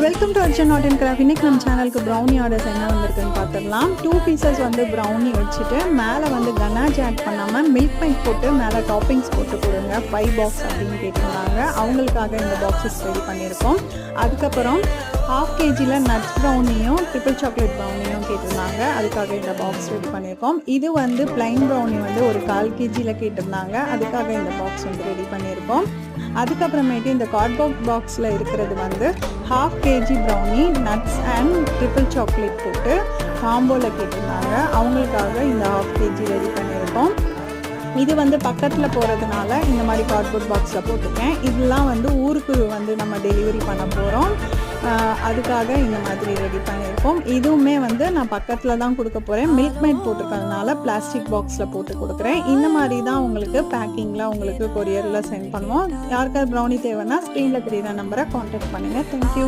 Welcome to Arjan art and craft. இன்னைக்கு நம்ம சேனலுக்கு ப்ரௌனி ஆர்டர்ஸ் என்ன வந்திருக்குன்னு பார்த்துடலாம். 2 பீசஸ் வந்து ப்ரௌனி வச்சுட்டு மேலே வந்து கனாஜ் ஆட் பண்ணாமல் மில்க் மைட் போட்டு மேலே டாப்பிங்ஸ் போட்டு கொடுங்க 5 பாக்ஸ் அப்படின்னு கேட்டிருந்தாங்க. அவங்களுக்காக இந்த பாக்ஸஸ் ரெடி பண்ணியிருக்கோம். அதுக்கப்புறம் 1/2 kgயில் நட்ஸ் ப்ரௌனியும் ட்ரிபிள் சாக்லேட் ப்ரௌனியும் கேட்டிருந்தாங்க. அதுக்காக இந்த பாக்ஸ் ரெடி பண்ணியிருக்கோம். இது வந்து பிளைன் ப்ரௌனி வந்து ஒரு 1/4 kgயில் கேட்டிருந்தாங்க. அதுக்காக இந்த பாக்ஸ் வந்து ரெடி பண்ணியிருக்கோம். அதுக்கப்புறமேட்டு இந்த கார்ட்போர்ட் பாக்ஸில் இருக்கிறது வந்து 1/2 kg brownie nuts and triple chocolate போட்டு காம்போவில் கேட்டிருந்தாங்க. அவங்களுக்காக இந்த 1/2 kg ரெடி பண்ணியிருக்கோம். இது வந்து பக்கத்தில் போகிறதுனால இந்த மாதிரி கார்ட்போர்ட் பாக்ஸில் போட்டுருக்கேன். இதெல்லாம் வந்து ஊருக்கு வந்து நம்ம டெலிவரி பண்ண போகிறோம். அதுக்காக இந்த மாதிரி ரெடி பண்ணியிருக்கோம். இதுவுமே வந்து நான் பக்கத்தில் தான் கொடுக்க போகிறேன். மில்க் மைட் போட்டிருக்கிறதுனால பிளாஸ்டிக் பாக்ஸில் போட்டு கொடுக்குறேன். இந்த மாதிரி தான் உங்களுக்கு பேக்கிங்கில் உங்களுக்கு கொரியரில் சென்ட் பண்ணுவோம். யாருக்காவது ப்ரௌனி தேவைன்னா ஸ்க்ரீனில் தெரியுற நம்பரை கான்டாக்ட் பண்ணுங்கள். தேங்க்யூ.